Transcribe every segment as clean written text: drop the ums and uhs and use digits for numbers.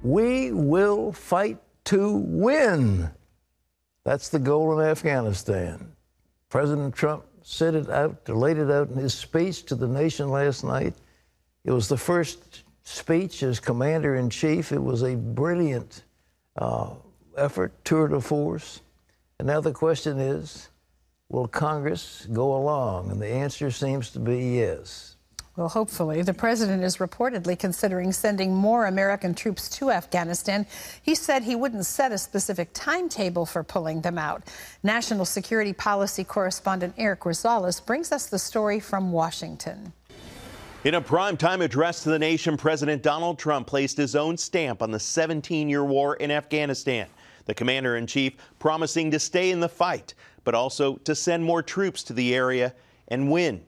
We will fight to win. That's the goal in Afghanistan. President Trump laid it out in his speech to the nation last night. It was the first speech as commander-in-chief. It was a brilliant effort, tour de force. And now the question is, will Congress go along? And the answer seems to be yes. Well, hopefully. The president is reportedly considering sending more American troops to Afghanistan. He said he wouldn't set a specific timetable for pulling them out. National security policy correspondent Eric Rosales brings us the story from Washington. In a primetime address to the nation, President Donald Trump placed his own stamp on the 17-year war in Afghanistan. The commander-in-chief promising to stay in the fight, but also to send more troops to the area and win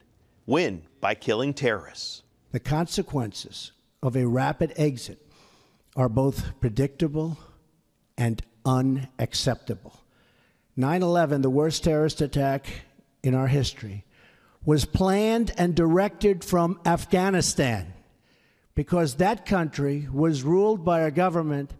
by killing terrorists. The consequences of a rapid exit are both predictable and unacceptable. 9/11, the worst terrorist attack in our history, was planned and directed from Afghanistan because that country was ruled by a government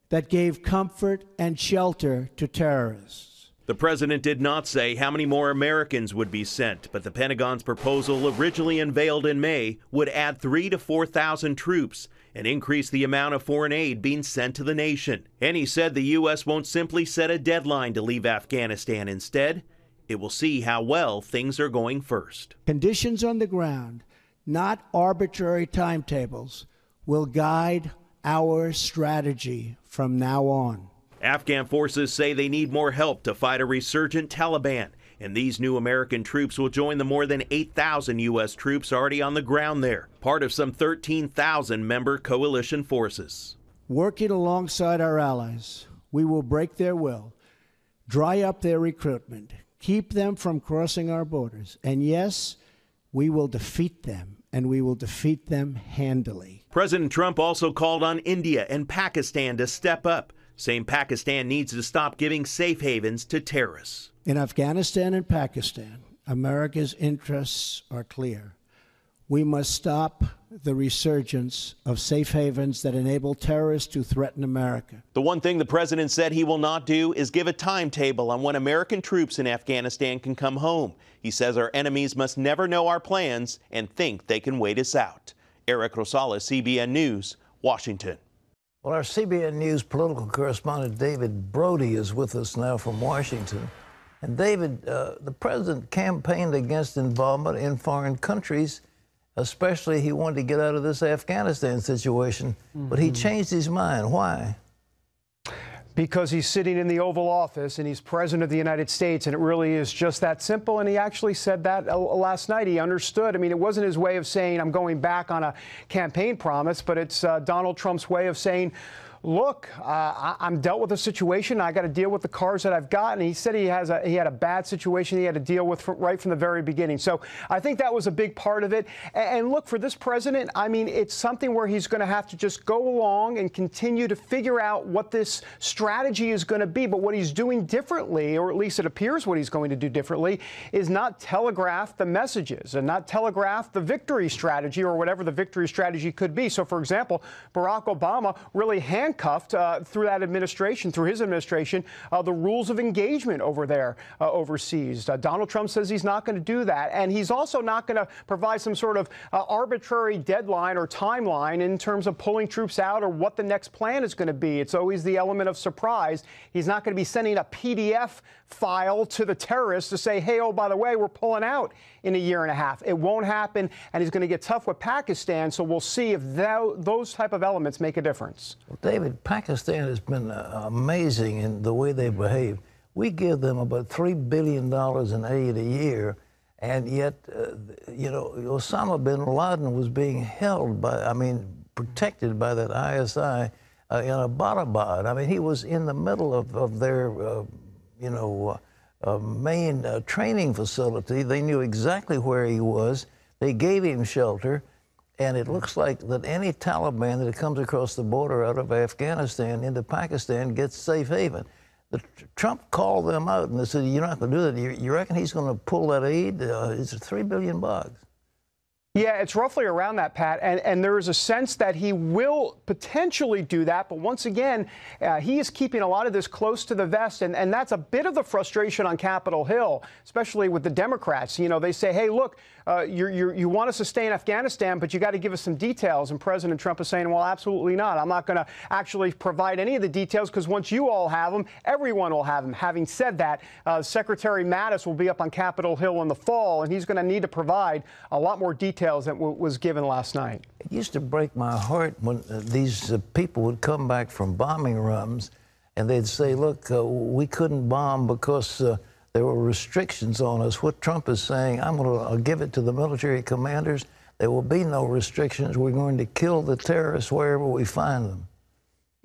that gave comfort and shelter to terrorists. The president did not say how many more Americans would be sent, but the Pentagon's proposal, originally unveiled in May, would add 3,000 to 4,000 troops and increase the amount of foreign aid being sent to the nation. And he said the U.S. won't simply set a deadline to leave Afghanistan. Instead, it will see how well things are going first. Conditions on the ground, not arbitrary timetables, will guide our strategy from now on. Afghan forces say they need more help to fight a resurgent Taliban, and these new American troops will join the more than 8,000 U.S. troops already on the ground there, part of some 13,000 member coalition forces. Working alongside our allies, we will break their will, dry up their recruitment, keep them from crossing our borders, and yes, we will defeat them, and we will defeat them handily. President Trump also called on India and Pakistan to step up, saying Pakistan needs to stop giving safe havens to terrorists. In Afghanistan and Pakistan, America's interests are clear. We must stop the resurgence of safe havens that enable terrorists to threaten America. The one thing the president said he will not do is give a timetable on when American troops in Afghanistan can come home. He says our enemies must never know our plans and think they can wait us out. Eric Rosales, CBN News, Washington. Well, our CBN News political correspondent David Brody is with us now from Washington. And David, the president campaigned against involvement in foreign countries, especially he wanted to get out of this Afghanistan situation, but he changed his mind. Why? Because he's sitting in the Oval Office and he's president of the United States, and it really is just that simple. And he actually said that last night. He understood. I mean, it wasn't his way of saying I'm going back on a campaign promise, but it's Donald Trump's way of saying, look, I'm dealt with a situation. I got to deal with the cards that I've got. And he said he had a bad situation he had to deal with right from the very beginning. So I think that was a big part of it. And look, for this president, I mean, it's something where he's going to have to just go along and continue to figure out what this strategy is going to be. But what he's doing differently, or at least it appears what he's going to do differently, is not telegraph the messages and not telegraph the victory strategy or whatever the victory strategy could be. So, for example, Barack Obama really handcuffed through that administration, through his administration, the rules of engagement over there overseas. Donald Trump says he's not going to do that, and he's also not going to provide some sort of arbitrary deadline or timeline in terms of pulling troops out or what the next plan is going to be. It's always the element of surprise. He's not going to be sending a PDF file to the terrorists to say, hey, oh, by the way, we're pulling out in a year and a half. It won't happen, and he's going to get tough with Pakistan, so we'll see if those type of elements make a difference. Well, David, Pakistan has been amazing in the way they behave. We give them about $3 billion in aid a year, and yet, you know, Osama bin Laden was being held by, protected by that ISI in Abbottabad. I mean, he was in the middle of their, main training facility. They knew exactly where he was. They gave him shelter. And it looks like that any Taliban that comes across the border out of Afghanistan into Pakistan gets safe haven. Trump called them out and they said, you're not going to do that. You reckon he's going to pull that aid? It's $3 billion. Yeah, it's roughly around that, Pat, and there is a sense that he will potentially do that. But once again, he is keeping a lot of this close to the vest, and that's a bit of the frustration on Capitol Hill, especially with the Democrats. You know, they say, hey, look, you want us to stay in Afghanistan, but you got to give us some details. And President Trump is saying, well, absolutely not. I'm not going to actually provide any of the details because once you all have them, everyone will have them. Having said that, Secretary Mattis will be up on Capitol Hill in the fall, and he's going to need to provide a lot more details than was given last night. It used to break my heart when these people would come back from bombing runs and they'd say, look, we couldn't bomb because there were restrictions on us. What Trump is saying, I'm going to give it to the military commanders. There will be no restrictions. We're going to kill the terrorists wherever we find them.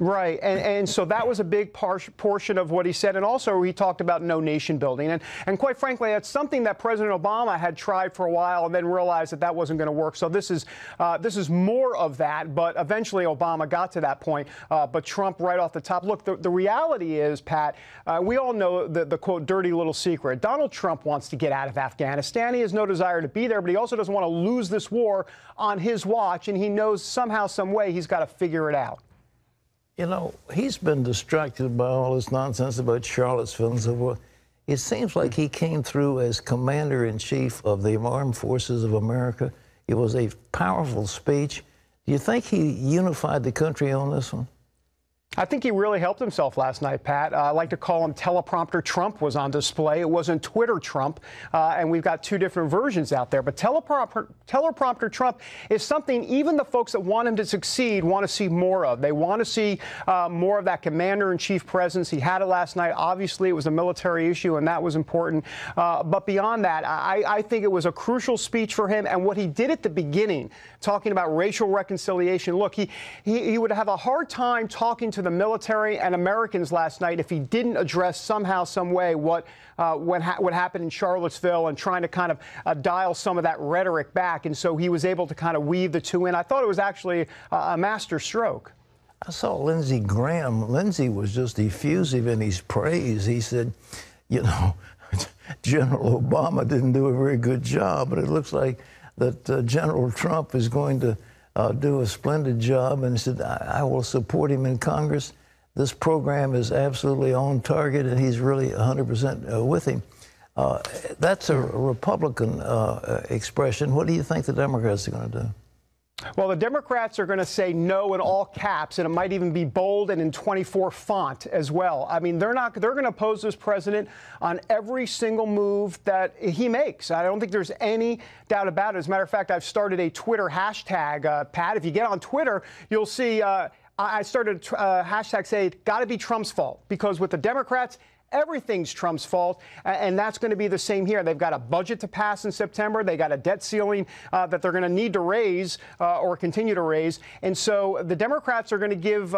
Right, and so that was a big portion of what he said, and also he talked about no nation building, and quite frankly, that's something that President Obama had tried for a while and then realized that that wasn't going to work. So this is more of that, but eventually Obama got to that point. But Trump right off the top. Look, the reality is, Pat, we all know the quote dirty little secret. Donald Trump wants to get out of Afghanistan. He has no desire to be there, but he also doesn't want to lose this war on his watch, and he knows somehow, some way, he's got to figure it out. You know, he's been distracted by all this nonsense about Charlottesville and so forth. It seems like he came through as commander-in-chief of the Armed Forces of America. It was a powerful speech. Do you think he unified the country on this one? I think he really helped himself last night, Pat. I like to call him Teleprompter Trump was on display. It wasn't Twitter Trump, and we've got two different versions out there. But Teleprompter Trump is something even the folks that want him to succeed want to see more of. They want to see more of that commander-in-chief presence. He had it last night. Obviously, it was a military issue, and that was important. But beyond that, I think it was a crucial speech for him. And what he did at the beginning, talking about racial reconciliation, look, he would have a hard time talking to the military and Americans last night if he didn't address somehow, some way what happened in Charlottesville and trying to kind of dial some of that rhetoric back. And so he was able to kind of weave the two in. I thought it was actually a master stroke. I saw Lindsey Graham. Lindsey was just effusive in his praise. He said, you know, General Obama didn't do a very good job, but it looks like that General Trump is going to do a splendid job, and he said, I will support him in Congress. This program is absolutely on target, and he's really 100% with him. That's a Republican expression. What do you think the Democrats are going to do? Well, the Democrats are going to say no in all caps, and it might even be bold and in 24 font as well. I mean, they're going to oppose this president on every single move that he makes. I don't think there's any doubt about it. As a matter of fact, I've started a Twitter hashtag, Pat. If you get on Twitter, you'll see I started a hashtag say, gotta be Trump's fault, because with the Democrats, everything's Trump's fault, and that's going to be the same here. They've got a budget to pass in September. They got a debt ceiling that they're going to need to raise or continue to raise. And so the Democrats are going to give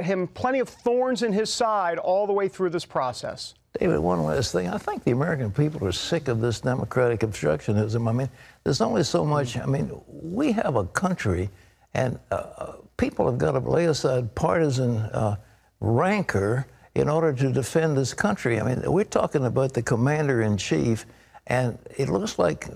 him plenty of thorns in his side all the way through this process. David, one last thing. I think the American people are sick of this democratic obstructionism. I mean, there's only so much. I mean, we have a country, and people have got to lay aside partisan rancor in order to defend this country. I mean, we're talking about the commander-in-chief, and it looks like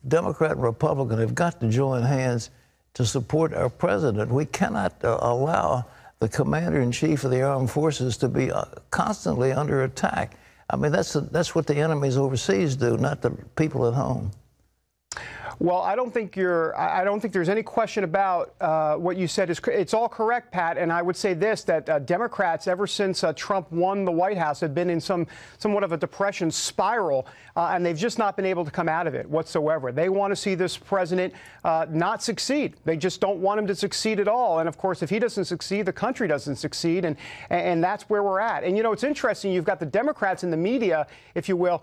Democrat and Republican have got to join hands to support our president. We cannot allow the commander-in-chief of the armed forces to be constantly under attack. I mean, that's what the enemies overseas do, not the people at home. Well, I don't think there's any question about what you said. It's all correct, Pat. And I would say this, that Democrats, ever since Trump won the White House, have been in somewhat of a depression spiral, and they've just not been able to come out of it whatsoever. They want to see this president not succeed. They just don't want him to succeed at all. And of course, if he doesn't succeed, the country doesn't succeed, and that's where we're at. And you know, it's interesting. You've got the Democrats in the media, if you will,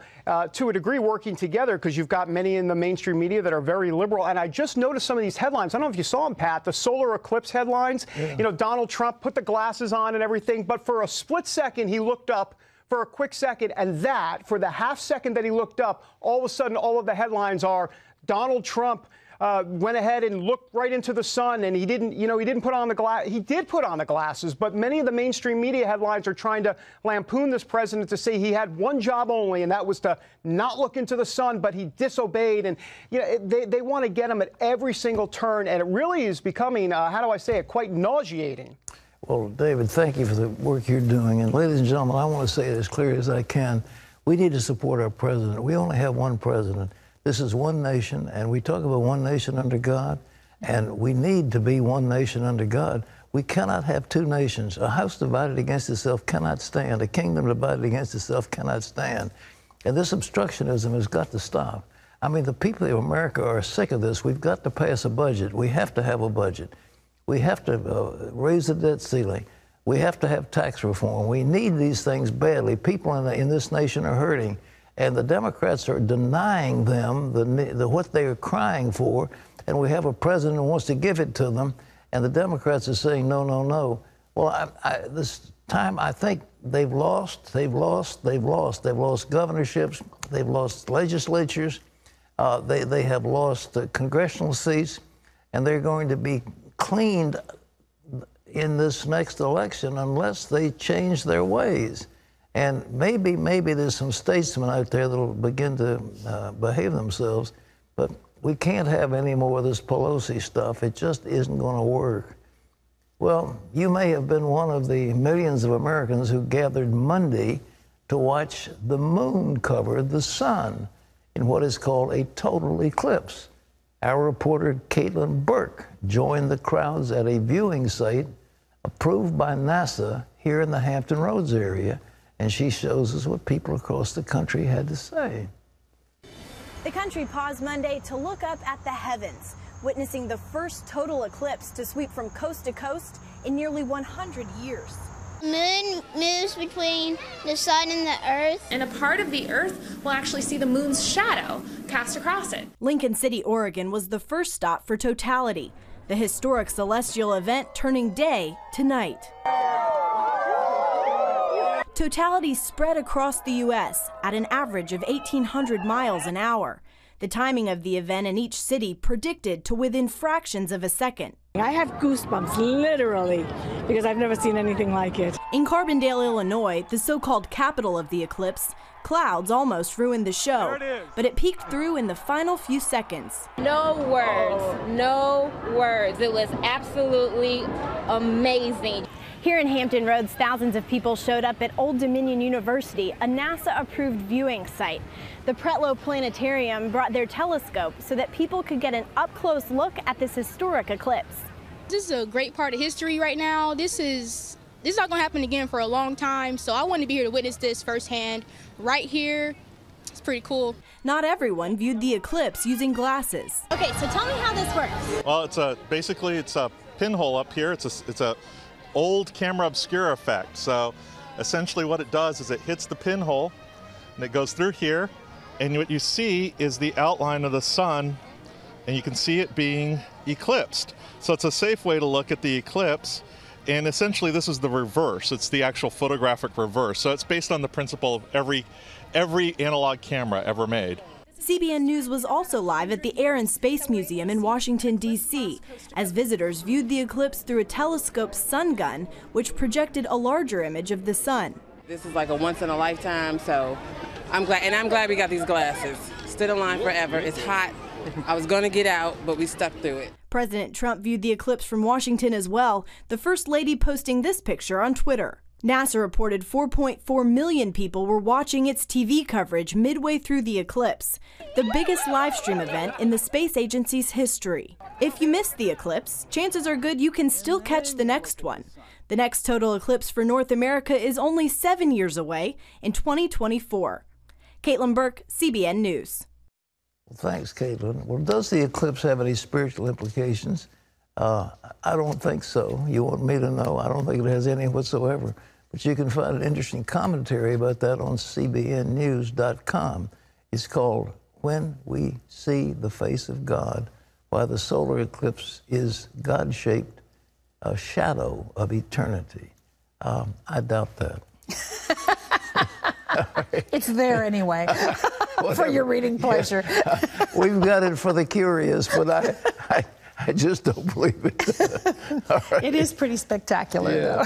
to a degree working together, because you've got many in the mainstream media that are very liberal. And I just noticed some of these headlines. I don't know if you saw them, Pat, the solar eclipse headlines. Yeah. You know, Donald Trump put the glasses on and everything, but for a split second, he looked up for a quick second, and that, for the half second that he looked up, all of a sudden, all of the headlines are Donald Trump went ahead and looked right into the sun, and he didn't put on the glass. He did put on the glasses, but many of the mainstream media headlines are trying to lampoon this president to say he had one job only, and that was to not look into the sun, but he disobeyed. And they want to get him at every single turn, and it really is becoming, how do I say it, quite nauseating. Well, David, thank you for the work you're doing. And ladies and gentlemen, I want to say it as clear as I can. We need to support our president. We only have one president. This is one nation, and we talk about one nation under God, and we need to be one nation under God. We cannot have two nations. A house divided against itself cannot stand. A kingdom divided against itself cannot stand. And this obstructionism has got to stop. I mean, the people of America are sick of this. We've got to pass a budget. We have to have a budget. We have to raise the debt ceiling. We have to have tax reform. We need these things badly. People in this nation are hurting, and the Democrats are denying them what they are crying for, and we have a president who wants to give it to them, and the Democrats are saying, no, no, no. Well, this time I think they've lost governorships, they've lost legislatures, they have lost congressional seats, and they're going to be cleaned in this next election unless they change their ways. And maybe there's some statesmen out there that will begin to behave themselves, but we can't have any more of this Pelosi stuff. It just isn't going to work. Well, you may have been one of the millions of Americans who gathered Monday to watch the moon cover the sun in what is called a total eclipse. Our reporter Caitlin Burke joined the crowds at a viewing site approved by NASA here in the Hampton Roads area, and she shows us what people across the country had to say. The country paused Monday to look up at the heavens, witnessing the first total eclipse to sweep from coast to coast in nearly 100 years. The moon moves between the sun and the earth. And a part of the earth will actually see the moon's shadow cast across it. Lincoln City, Oregon was the first stop for Totality, the historic celestial event turning day to night. Totality spread across the U.S. at an average of 1,800 miles an hour. The timing of the event in each city predicted to within fractions of a second. I have goosebumps, literally, because I've never seen anything like it. In Carbondale, Illinois, the so-called capital of the eclipse, clouds almost ruined the show, but it peeked through in the final few seconds. No words, no words. It was absolutely amazing. Here in Hampton Roads, thousands of people showed up at Old Dominion University, a NASA-approved viewing site. The Pretlow Planetarium brought their telescope so that people could get an up-close look at this historic eclipse. This is a great part of history right now. This is not going to happen again for a long time, so I wanted to be here to witness this firsthand right here. It's pretty cool. Not everyone viewed the eclipse using glasses. Okay, so tell me how this works. Well, basically it's a pinhole up here. It's a old camera obscura effect. So essentially what it does is it hits the pinhole and it goes through here, and what you see is the outline of the sun, and you can see it being eclipsed. So it's a safe way to look at the eclipse, and essentially this is the reverse. It's the actual photographic reverse. So it's based on the principle of every analog camera ever made. CBN News was also live at the Air and Space Museum in Washington, D.C., as visitors viewed the eclipse through a telescope sun gun, which projected a larger image of the sun. This is like a once-in-a-lifetime, so I'm glad we got these glasses. Stood in line forever. It's hot. I was going to get out, but we stuck through it. President Trump viewed the eclipse from Washington as well, the First Lady posting this picture on Twitter. NASA reported 4.4 million people were watching its TV coverage midway through the eclipse, the biggest live stream event in the space agency's history. If you missed the eclipse, chances are good you can still catch the next one. The next total eclipse for North America is only 7 years away in 2024. Caitlin Burke, CBN News. Well, thanks, Caitlin. Well, does the eclipse have any spiritual implications? I don't think so. You want me to know? I don't think it has any whatsoever. But you can find an interesting commentary about that on cbnnews.com. It's called When We See the Face of God, Why the Solar Eclipse is God-Shaped, a Shadow of Eternity. I doubt that. It's there anyway, for your reading pleasure. We've got it for the curious, but I just don't believe it. It is pretty spectacular, though.